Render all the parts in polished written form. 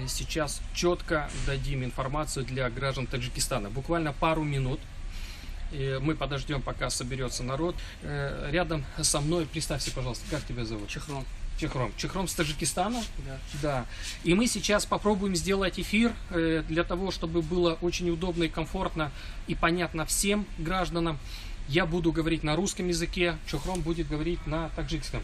сейчас четко дадим информацию для граждан Таджикистана. Буквально пару минут. Мы подождем, пока соберется народ. Рядом со мной, представься, пожалуйста, как тебя зовут? Чехром. Чехром. Чехром с Таджикистана? Да. Да. И мы сейчас попробуем сделать эфир для того, чтобы было очень удобно и комфортно и понятно всем гражданам. Я буду говорить на русском языке, Чехром будет говорить на таджикском.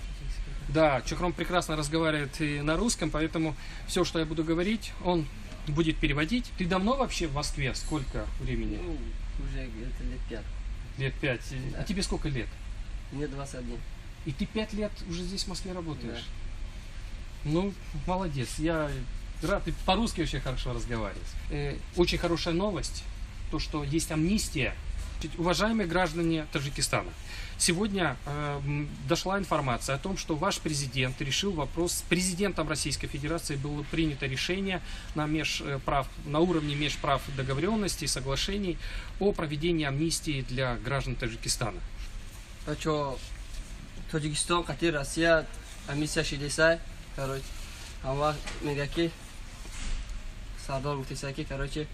Да, Чехром прекрасно разговаривает и на русском, поэтому все, что я буду говорить, он будет переводить. Ты давно вообще в Москве? Сколько времени? Ну, уже где-то лет 5. Лет 5. Да. А тебе сколько лет? Мне 21. И ты 5 лет уже здесь в Москве работаешь? Да. Ну, молодец. Я рад. Ты по-русски очень хорошо разговариваешь. Очень хорошая новость, то, что есть амнистия. Уважаемые граждане Таджикистана, сегодня дошла информация о том, что ваш президент решил вопрос с президентом Российской Федерации. Было принято решение на уровне межправ договоренностей, соглашений о проведении амнистии для граждан Таджикистана. А что, Таджикистан, Катар, Россия, амнистия шидесай, короче, ама мегаки, сардар гутисаки, короче,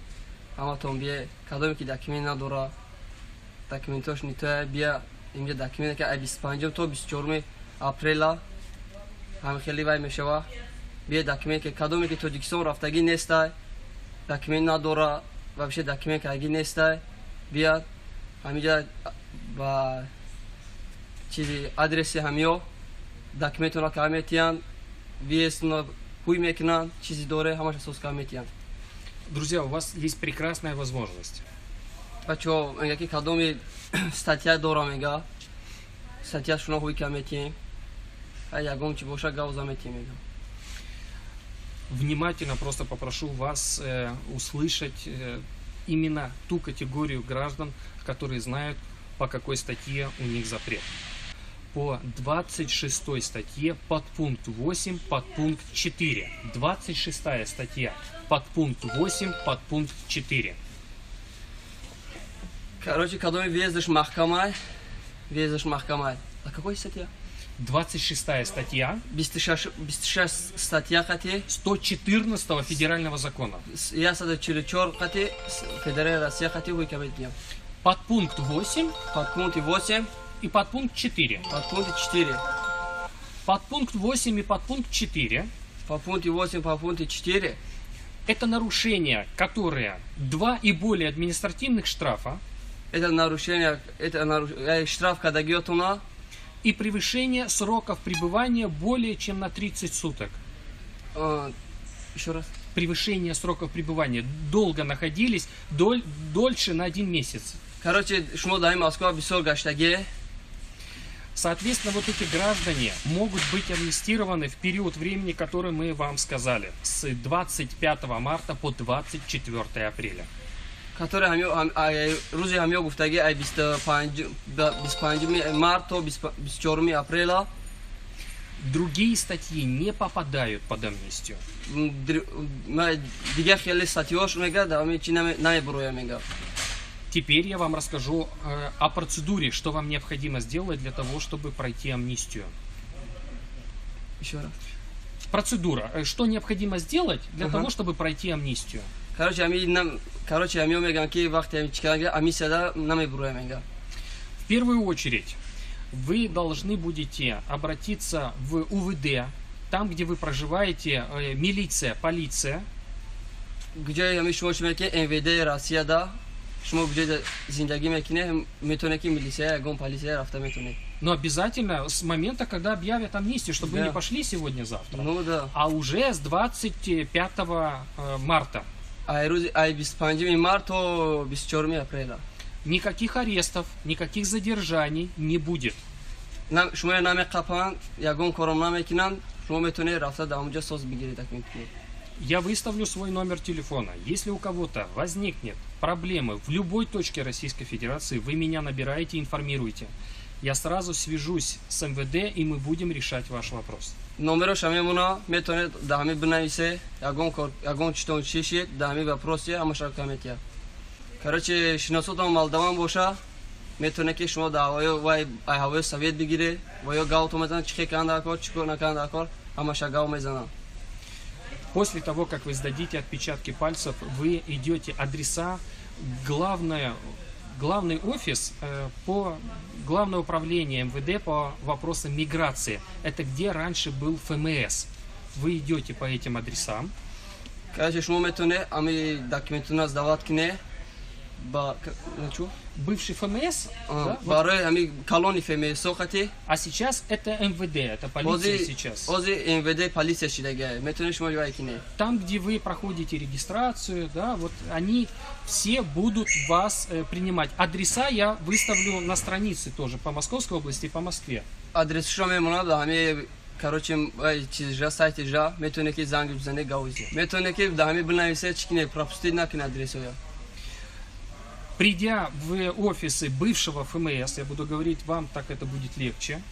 ама томбе, кадоми ки документ надора, документош нитоя, бия, имя документ, ка 25 то 24 апреля, ама хели вай мешава, бия документ, ка кадоми ки Таджикистан рафтаги нестай, документ надора, вообще документ ка аги нестай, бия, амиджа ба چیزی آدرسی همیو دکمنتونا کامیتیان ویسنا хуй мекнан چیزی دوره همش اساس کامیتیان. Друзья, у вас есть прекрасная возможность. بچو میگه کدومی статья دورا میگه статья شنو хуй کامیتیم ای یگم چی باشه گاو زامیتیم میگه. Внимательно просто попрошу вас услышать именно ту категорию граждан, которые знают, по какой статье у них запрет. По 26 статье подпункт 8 подпункт 4. 26 статья подпункт 8 подпункт 4. Короче, когда въездишь в Махкамай, а какой статья? 26 статья 26 статья хати 114 федерального закона. Я сада черечор хати федеральная Россия хати хуй каметьям. Подпункт 8 Подпункт 8 и подпункт 4. Подпункт 4. Подпункт 8 и подпункт 4. Подпункт 8, подпункт 4. Это нарушения, которые 2 и более административных штрафа. Это нарушение, штраф, когда гетуна. И превышение сроков пребывания более чем на 30 суток. Еще раз. Превышение сроков пребывания. Долго находились, дольше на 1 месяц. Короче, шмо дай Москва бисор гаштаге. Соответственно, вот эти граждане могут быть амнистированы в период времени, который мы вам сказали. С 25 марта по 24 апреля. Которые рузи хамё гуфтаги ай 25 марта 24 апреля. Другие статьи не попадают под амнистию. Теперь я вам расскажу о процедуре, что вам необходимо сделать для того, чтобы пройти амнистию. Еще раз. Процедура. Что необходимо сделать для того, чтобы пройти амнистию? В первую очередь, вы должны будете обратиться в УВД, там, где вы проживаете, милиция, полиция. Где я мишу МВД Россия, да? Но обязательно с момента, когда объявят амнистию, чтобы вы не пошли сегодня-завтра, ну, да. А уже с 25 марта. Никаких арестов, никаких задержаний не будет. Я выставлю свой номер телефона. Если у кого-то возникнет проблемы в любой точке Российской Федерации, вы меня набираете, информируйте. Я сразу свяжусь с МВД, и мы будем решать ваш вопрос. Номер шамемуна метоне дами бнависе, ягон чтон чиши, дами вопросы, амашакаметя. Короче, шиносотом Молдаван боша, метоне ки шумо даваё вай айҳавои совет бигире, ва ё гавто мезанад чихе канда кор, чико наканда кор, амашагав мезанад. После того, как вы сдадите отпечатки пальцев, вы идете адреса, главный офис по Главное управление МВД по вопросам миграции. Это где раньше был ФМС. Вы идете по этим адресам. Короче, шумо метоне, ами документуна сдавать кине. Бывший ФМС, да, барой ами колони ФМС сохати. А сейчас это МВД, это полиция сейчас. Ози МВД полиция шидеге. Метоне шумо жвай кине. Там, где вы проходите регистрацию, да, вот они все будут вас принимать. Адреса я выставлю на странице тоже по Московской области и по Москве. Адрес шумо мунада ами короче чизжа сайт жа метоне ки занг бзане гаузи. Метоне ки дами бнаисе чкине пропустить на кин адресоя. Придя в офисы бывшего ФМС, я буду говорить вам, так это будет легче.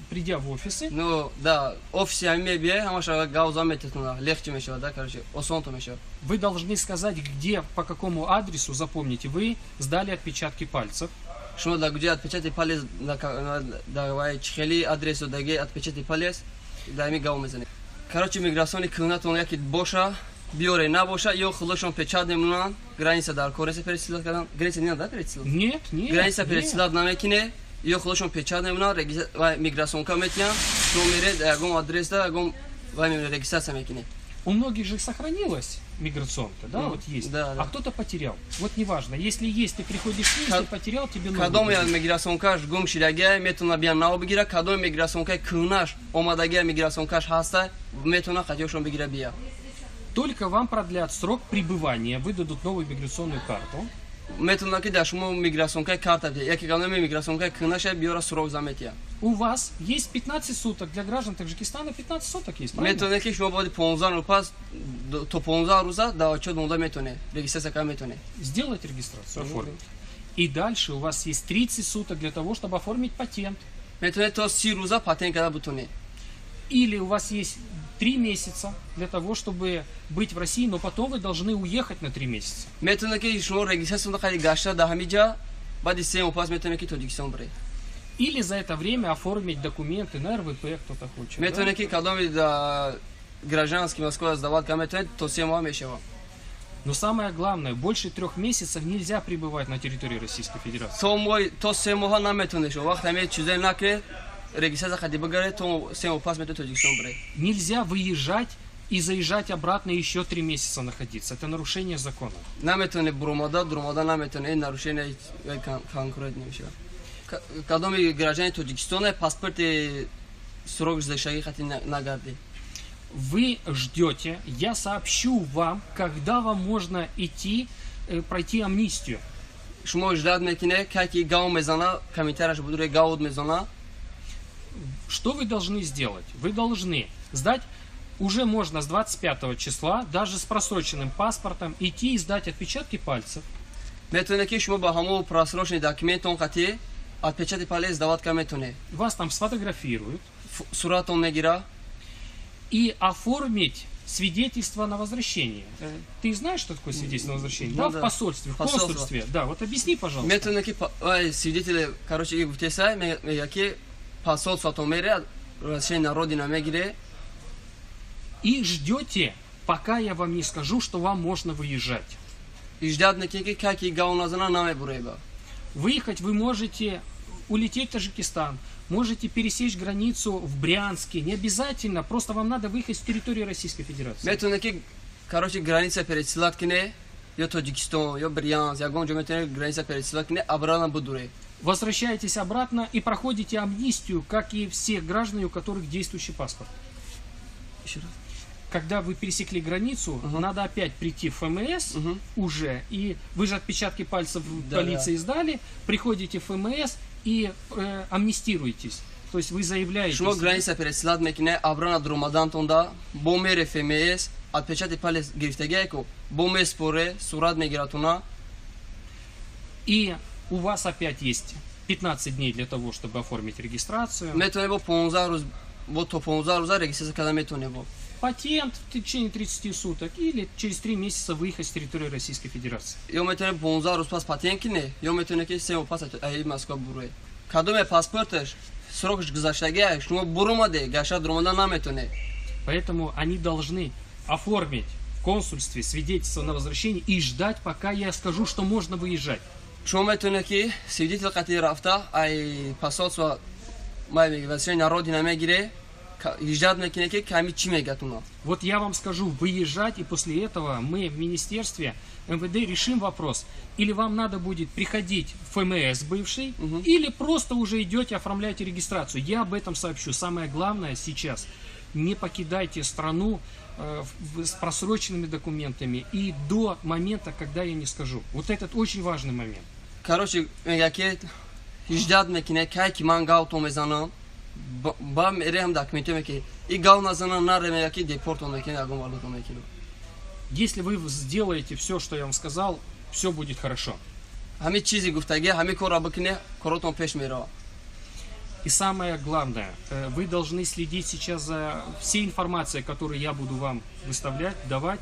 Придя в офисы. Ну, да, офисе амебе, амаша гауза мететуна, легче мешо, да, короче, осонто мешо. Вы должны сказать, где, по какому адресу, запомните, вы сдали отпечатки пальцев. Шумо да где отпечатки палец, да вай чхели адресу даге отпечатки палец, да ми гау мезане. Короче, миграционный кылнат он яки боша, биоре на боша, ё хлошон печатный мунан, граница дар коресе пересилат кадан, граница не надо пересилат? Нет. Граница пересилат намекине, ё хлошон печатный мунан, миграцион каметня, номере, агом адрес да, агом вами регистрация мекине. У многих же сохранилась миграционка, да, вот есть. Да, да. А кто-то потерял. Вот неважно, если есть, ты приходишь с ним, если потерял, тебе нужно. Кадом я миграционка гум шидаге, метуна биан нао бигира, кадом миграционка кынаш, омадаге миграционка хаста, метуна хотёшон бигира бия. Только вам продлят срок пребывания, выдадут новую миграционную карту. Метуна ки дашмо миграционка карта, яки кадом миграционка кынаша биора срок заметия. У вас есть 15 суток, для граждан Таджикистана 15 суток есть, правильно? Метуна ки шумо боди 15 рупас, то 15 руза, да чё донда метуне, регистрация ка метуне. Сделать регистрацию, оформить. И дальше у вас есть 30 суток для того, чтобы оформить патент. Метуне то 30 руза патент када бутуне. Или у вас есть 3 месяца для того, чтобы быть в России, но потом вы должны уехать на 3 месяца. Метуне ки шумо регистрация да хали гашта да хамиджа, бади сем упас метуне ки Таджикистан бре. Или за это время оформить документы на РВП, кто-то хочет. Метуне ки кадом да гражданский Москва сдавать ка метуне то сем мешева. Но самое главное, больше 3 месяцев нельзя пребывать на территории Российской Федерации. То мой то сем моха на метуне шо, вахт ами чузе наке регистрация хади багаре то сем упас метуне Таджикистан бре. Нельзя выезжать и заезжать обратно еще 3 месяца находиться. Это нарушение закона. Наметуне бромада, дромада наметуне нарушение конкретно мешева. Кадом гражданин Таджикистана паспорт срок завершения хати нагарди. Вы ждете, я сообщу вам, когда вам можно идти, пройти амнистию. Шумо ждат мекине, каки гау мезана, комментарий будуре гауд мезана. Что вы должны сделать? Вы должны сдать, уже можно с 25 числа, даже с просроченным паспортом, идти и сдать отпечатки пальцев. Метуне ки шумо ба хамо просроченный документ он хати отпечатки палец сдавать ка метуне. Вас там сфотографируют. Сурат он мегира. И оформить свидетельство на возвращение. Ты знаешь, что такое свидетельство на возвращение? Да, в посольстве, в консульстве. Да, вот объясни, пожалуйста. Метуне ки свидетели, короче, и в тесай, яки посольство то мере, разрешение на родина мегире. И ждете, пока я вам не скажу, что вам можно выезжать. И ждат некики, каки гау назана наме буреба. Выехать вы можете, улететь в Таджикистан, можете пересечь границу в Брянске. Не обязательно, просто вам надо выехать с территории Российской Федерации. Метуне ки, короче, граница пересилат кине, ё Таджикистан, ё Брянск, я гонжу метуне граница пересилат кине, обратно будуре. Возвращаетесь обратно и проходите амнистию, как и все граждане, у которых действующий паспорт. Еще раз. Когда вы пересекли границу, надо опять прийти в ФМС уже, и вы же отпечатки пальцев в полиции сдали, приходите в ФМС и амнистируетесь. То есть вы заявляете... Шумо граница пересилат мекине, обратно друмадан тонда, бомере ФМС, отпечатки палец грифтегейку, боме споре, сурат мегиратуна. И у вас опять есть 15 дней для того, чтобы оформить регистрацию. Метуне бо 15 руз, вот то 15 руза регистрация когда метуне бо. Патент в течение 30 суток или через 3 месяца выехать с территории Российской Федерации. Ё метуне 15 руз пас патент кине, ё метуне ки сем пас ай Москва буруе. Кадоме паспортеш срок гзаштаге, шумо бурумаде, гаша друмада наметуне. Поэтому они должны оформить в консульстве свидетельство на возвращение и ждать, пока я скажу, что можно выезжать. شما میتونه که سیدیت قطعی رفته ای پاسات و ما میگه واسه نارودی نمیگیره ایجاد میکنه که کمی چی میگه تونا. Вот я вам скажу, выезжать, и после этого мы в министерстве МВД решим вопрос. Или вам надо будет приходить в ФМС бывший, или просто уже идете, оформляете регистрацию. Я об этом сообщу. Самое главное сейчас, не покидайте страну с просроченными документами и до момента, когда я не скажу. Вот этот очень важный момент. Короче, میگه که ایجاد میکنه که من گاو تو میزنم با میره هم داکمنت میکنه این گاو نزنم نره میگه که دیپورت میکنه اگه والو تو میکنه. Если вы сделаете все, что я вам сказал, все будет хорошо. همه چیزی گفتگی همه کارا بکنه کاراتون پیش میره. И самое главное, вы должны следить сейчас за всей информацией, которую я буду вам выставлять, давать.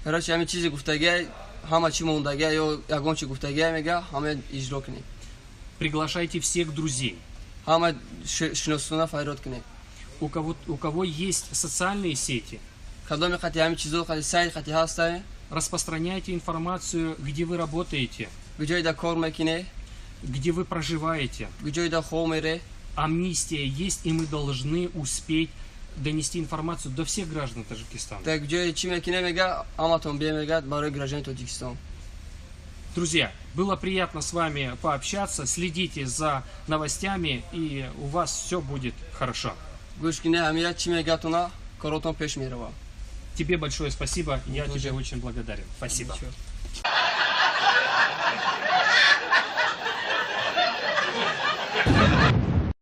короче همه چیزی گفتگی همه چی موندگی یا یگان چی گفتگی میگه همه اجرا کنی. Приглашайте всех друзей. همه شناسونه فایرات کنی. У кого есть социальные сети, کدام خطی همه چیزو خطی سایت خطی هسته распространяйте информацию, где вы работаете, بجای دا کار میکنه где вы проживаете. بجای دا خو میره. Амнистия есть, и мы должны успеть донести информацию до всех граждан Таджикистана. так جای چی میکنه میگه اماتون بیا میگه برای گراجان تاجیکستان. Друзья, было приятно с вами пообщаться. Следите за новостями, и у вас все будет хорошо. گوش کنه همه چی میگه تونا کاراتون پیش میره. Тебе большое спасибо. Я тебе очень благодарен. Спасибо. Ничего.